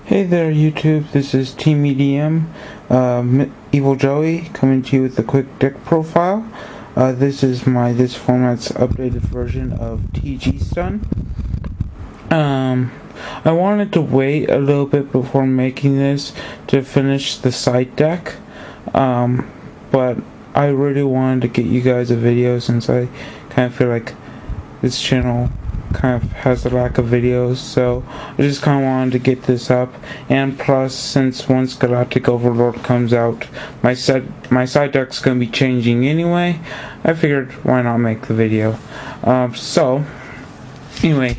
Hey there YouTube, this is TeamEDM, Evil Joey, coming to you with a quick deck profile. This is this format's updated version of TG Stun. I wanted to wait a little bit before making this to finish the side deck, but I really wanted to get you guys a video since I kind of feel like this channel kind of has a lack of videos, so I just kind of wanted to get this up. And plus, since once Galactic Overlord comes out, my side deck's gonna be changing anyway, I figured why not make the video. So anyway,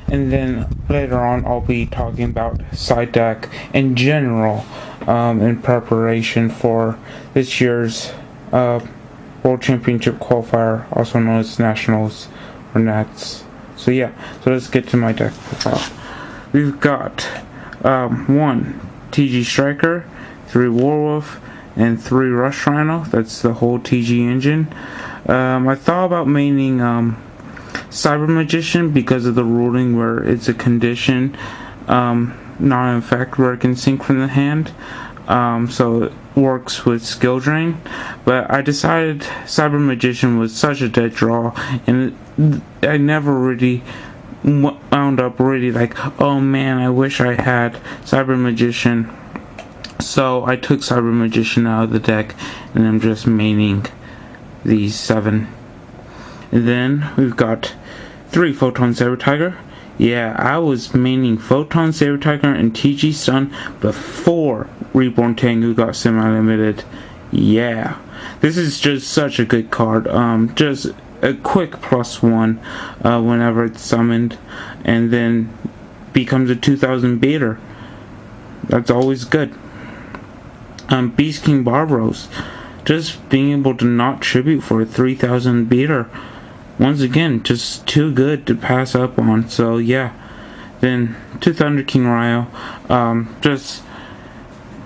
and then later on I'll be talking about side deck in general, in preparation for this year's World Championship qualifier, also known as Nationals or Nats. So yeah, so let's get to my deck profile. We've got 1 TG Striker, 3 Warwolf, and 3 Rush Rhino. That's the whole TG engine. I thought about maining Cyber Magician because of the ruling where it's a condition, not an effect where it can sync from the hand. So it works with skill drain, but I decided Cyber Magician was such a dead draw, and I never really wound up really like, oh man, I wish I had Cyber Magician. So I took Cyber Magician out of the deck, and I'm just maining these 7. And then we've got 3 Photon Saber Tiger. Yeah, I was maining Photon Saber Tiger and TG Stun before Reborn Tengu got semi-limited. Yeah, this is just such a good card. Just a quick +1 whenever it's summoned, and then becomes a 2000 beater. That's always good. Beast King Barbaros, just being able to not tribute for a 3000 beater. Once again, just too good to pass up on. So yeah, then 2 Thunder King Ryo, just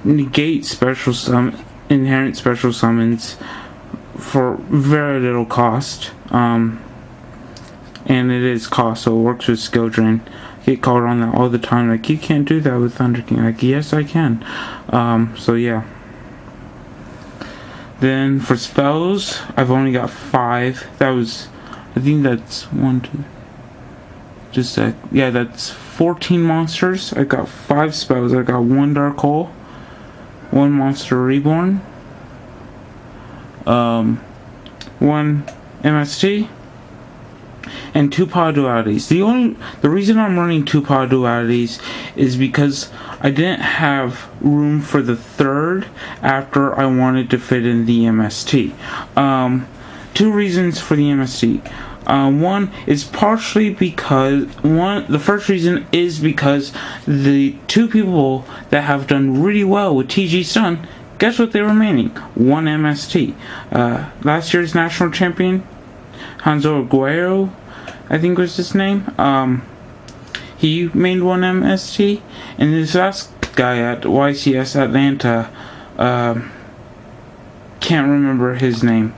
negate inherent special summons for very little cost, and it is cost, so it works with skill drain. I get called on that all the time, like, you can't do that with Thunder King. Like, yes I can. So yeah. Then for spells, I've only got 5. I think that's 1, 2, just a, yeah, that's 14 monsters. I got 5 spells. I got 1 Dark Hole, 1 Monster Reborn, 1 MST, and 2 Power Dualities. The reason I'm running 2 Power Dualities is because I didn't have room for the 3rd after I wanted to fit in the MST. 2 reasons for the MST. One is partially because the first reason is because the 2 people that have done really well with TG Stun, guess what they were maining? 1 MST. Last year's national champion, Hanzo Aguero, I think was his name. He mained 1 MST, and this last guy at YCS Atlanta, can't remember his name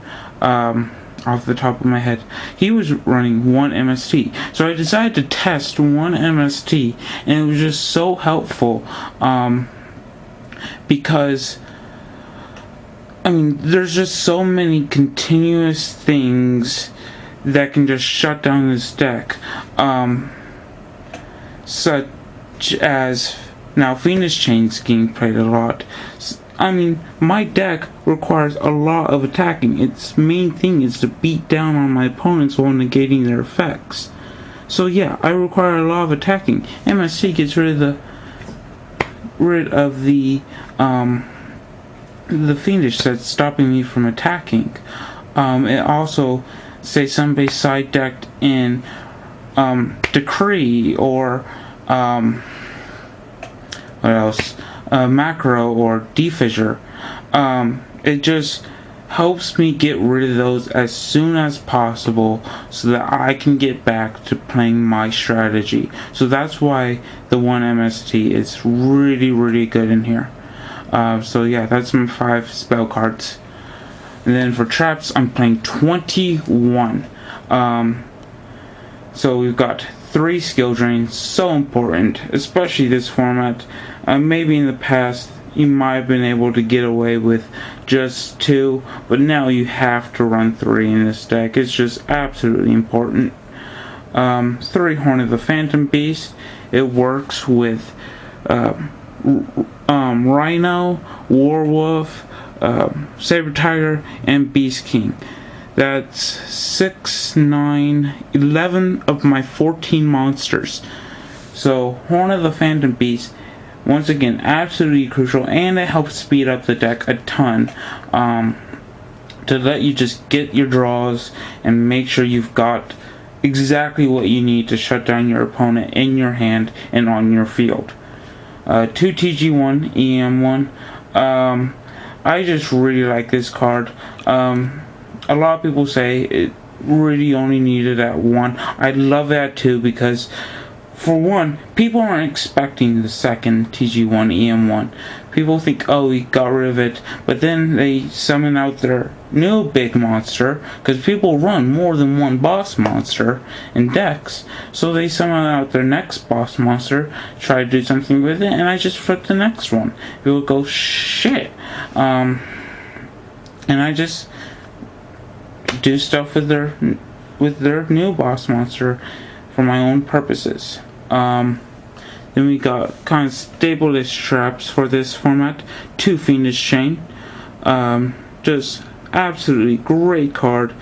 off the top of my head. He was running 1 MST, so I decided to test 1 MST, and it was just so helpful, because I mean, there's just so many continuous things that can just shut down this deck, such as now Phoenix Chain's getting played a lot. I mean, my deck requires a lot of attacking. Its main thing is to beat down on my opponents while negating their effects. So yeah, I require a lot of attacking. MSC gets rid of the Phoenix that's stopping me from attacking. It also, say somebody side decked in Decree or what else? Macro or Defissure. It just helps me get rid of those as soon as possible so that I can get back to playing my strategy. So that's why the 1 MST is really, really good in here. So yeah, that's my 5 spell cards. And then for traps, I'm playing 21. So we've got 3 skill drains, so important, especially this format. Maybe in the past you might have been able to get away with just 2, but now you have to run 3 in this deck. It's just absolutely important. 3 Horn of the Phantom Beast. It works with Rhino, Warwolf, Saber Tiger, and Beast King. That's 6, 9, 11 of my 14 monsters. So Horn of the Phantom Beast, once again, absolutely crucial, and it helps speed up the deck a ton, to let you just get your draws and make sure you've got exactly what you need to shut down your opponent in your hand and on your field. 2 TG1, EM1. I just really like this card. A lot of people say it really only needed at 1. I love that too, because for one, people aren't expecting the second TG1 EM1. People think, oh, he got rid of it, but then they summon out their new big monster, because people run more than one boss monster in decks, so they summon out their next boss monster, try to do something with it, and I just flip the next one. People go, shit. And I just do stuff with their new boss monster for my own purposes. Then we got kind of stable-ish traps for this format. 2 Fiendish Chain. Just absolutely great card.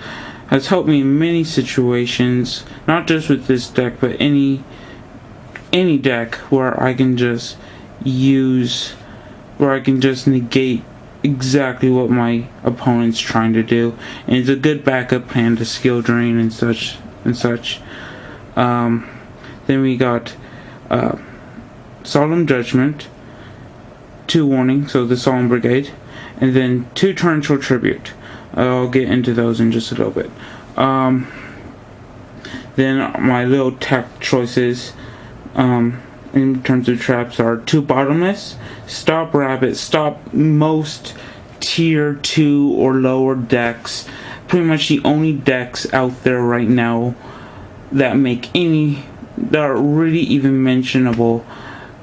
Has helped me in many situations, not just with this deck, but any deck where I can just negate exactly what my opponent's trying to do, and it's a good backup plan to skill drain and such. Then we got Solemn Judgment, 2 Warning, so the Solemn Brigade, and then 2 Torrential Tribute. I'll get into those in just a little bit. Then my little tech choices in terms of traps are 2 Bottomless, stop Rabbit, stop most tier 2 or lower decks. Pretty much the only decks out there right now that are really even mentionable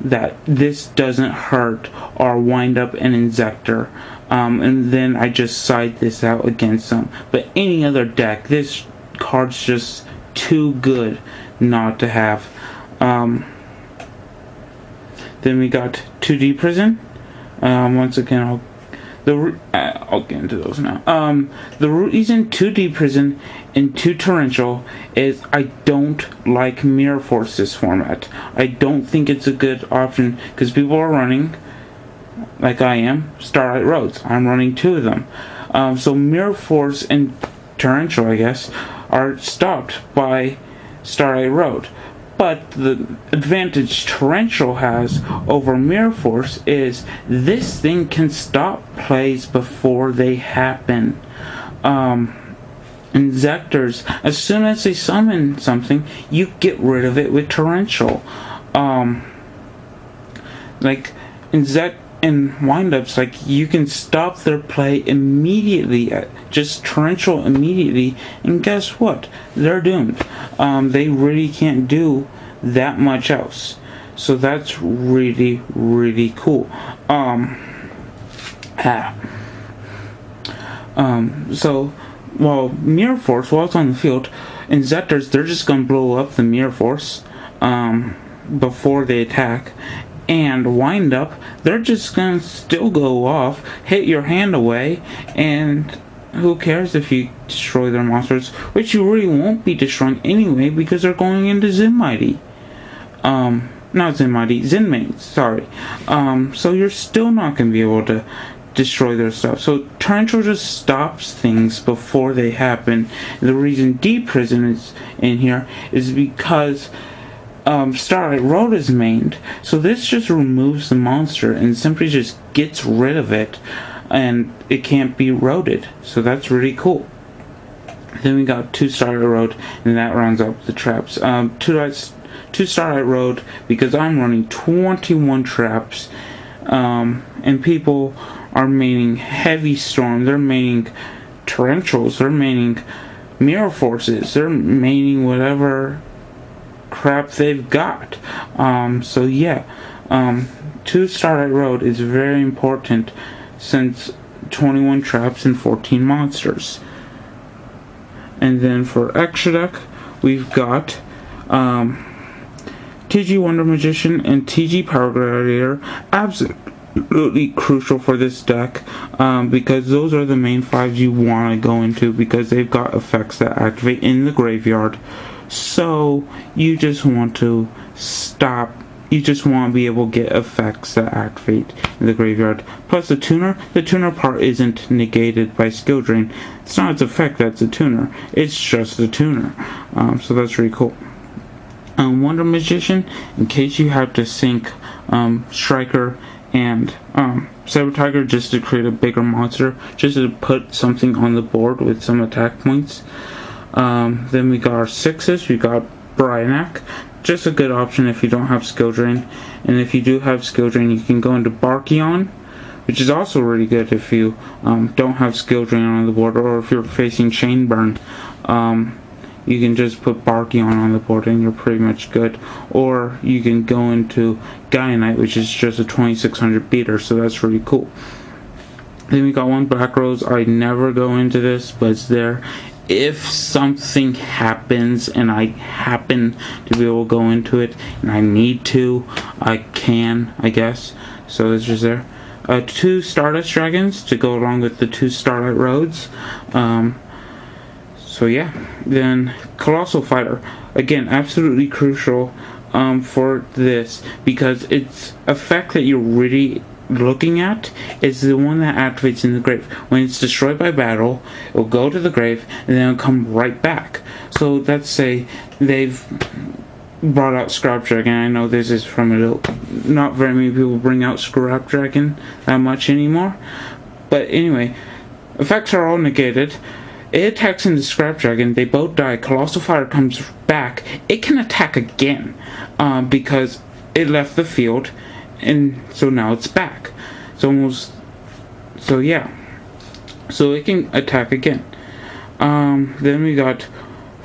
that this doesn't hurt are Wind Up and Inzektor. And then I just side this out against them. But any other deck, this card's just too good not to have. Then we got 2D Prison. Once again, I'll get into those now. The reason 2D Prison and 2 Torrential is I don't like Mirror Force this format. I don't think it's a good option because people are running, like I am, Starlight Roads. I'm running 2 of them. So Mirror Force and Torrential, I guess, are stopped by Starlight Road. But the advantage Torrential has over Mirror Force is this thing can stop plays before they happen. Inzectors, as soon as they summon something, you get rid of it with Torrential. Like Inzect and windups, like you can stop their play immediately, just Torrential immediately, and guess what? They're doomed. They really can't do that much else. So that's really, really cool. So while Mirror Force, while it's on the field, Inzectors, they're just gonna blow up the Mirror Force before they attack. And Wind Up, they're just gonna still go off, hit your hand away, and who cares if you destroy their monsters, which you really won't be destroying anyway because they're going into Zenmighty. Not Zenmighty, Zenmates, sorry. So you're still not gonna be able to destroy their stuff. So Torrential just stops things before they happen. The reason D Prison is in here is because Starlight Road is mained, so this just removes the monster and simply just gets rid of it, and it can't be roaded. So that's really cool. Then we got 2 Starlight Road, and that rounds up the traps. 2 Starlight Road because I'm running 21 traps, and people are maining Heavy Storm, they're maining Torrentials, they're maining Mirror Forces, they're maining whatever crap they've got. So yeah, 2 Starlight Road is very important since 21 traps and 14 monsters. And then for extra deck, we've got TG Wonder Magician and TG Power Gladiator. Absolutely crucial for this deck, because those are the main 5s you want to go into, because they've got effects that activate in the graveyard. So you just want to you just want to be able to get effects that activate in the graveyard. Plus the tuner part isn't negated by skill drain. It's not its effect that's a tuner, it's just a tuner. So that's really cool. Wonder Magician, in case you have to sync Striker and Saber Tiger just to create a bigger monster, just to put something on the board with some attack points. Then we got our 6s, we got Bryanak, just a good option if you don't have skill drain. And if you do have skill drain, you can go into Barkion, which is also really good if you don't have skill drain on the board, or if you're facing Chain Burn. You can just put Barkion on the board and you're pretty much good. Or you can go into Gaianite, which is just a 2600 beater, so that's really cool. Then we got 1 Black Rose. I never go into this, but it's there. If something happens and I happen to be able to go into it and I need to, I can, I guess. So it's just there. 2 Stardust Dragons to go along with the 2 Starlight Roads. So yeah, then Colossal Fighter, again, absolutely crucial for this, because its effect that you're really looking at is the one that activates in the grave. When it's destroyed by battle, it'll go to the grave and then it'll come right back. So let's say they've brought out Scrap Dragon. I know this is from not very many people bring out Scrap Dragon that much anymore, but anyway, effects are all negated. It attacks into Scrap Dragon, they both die, Colossal Fire comes back, it can attack again, because it left the field, and so now it's back. So yeah, so it can attack again. Then we got,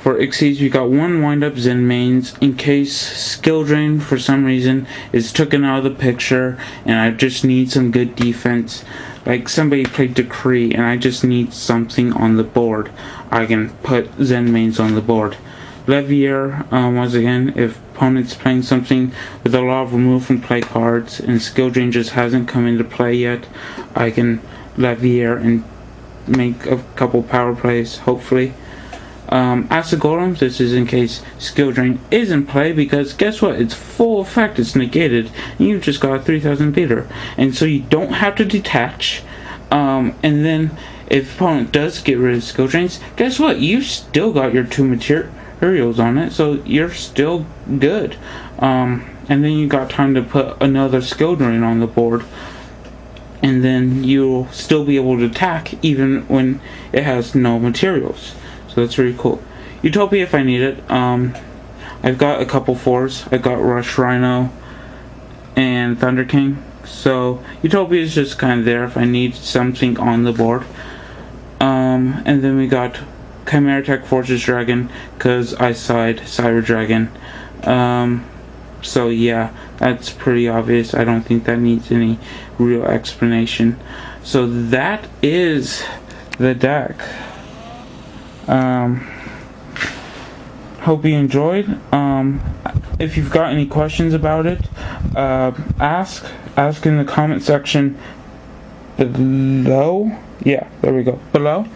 for Xyz, we got 1 Wind Up Zen mains, in case skill drain for some reason is taken out of the picture, and I just need some good defense. Like somebody played Decree and I just need something on the board, I can put Zen mains on the board. Levier, once again, if opponent's playing something with a lot of remove from play cards and skill drain just hasn't come into play yet, I can Levier and make a couple power plays, hopefully. Acid Golem, this is in case skill drain is in play, because guess what, it's full effect, it's negated, and you've just got a 3000 beater, and so you don't have to detach. And then if opponent does get rid of skill drains, guess what, you still got your 2 materials on it, so you're still good. And then you got time to put another skill drain on the board, and then you'll still be able to attack even when it has no materials. So that's really cool. Utopia if I need it. I've got a couple 4s. I've got Rush Rhino and Thunder King. So Utopia is just kind of there if I need something on the board. And then we got Chimera Tech Fortress Dragon, because I side Cyber Dragon. So yeah, that's pretty obvious. I don't think that needs any real explanation. So that is the deck. Hope you enjoyed. If you've got any questions about it, ask in the comment section below. Yeah, there we go, below.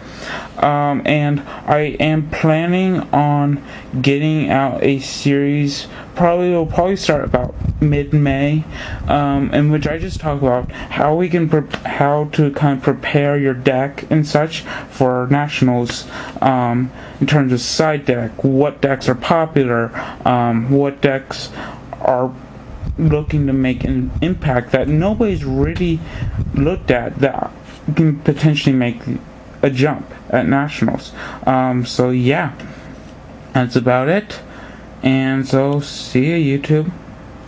And I am planning on getting out a series, will probably start about mid-May, in which I just talk about how to kind of prepare your deck and such for nationals, in terms of side deck, what decks are popular, what decks are looking to make an impact that nobody's really looked at that can potentially make a jump at nationals. So yeah, that's about it, and so see you, YouTube.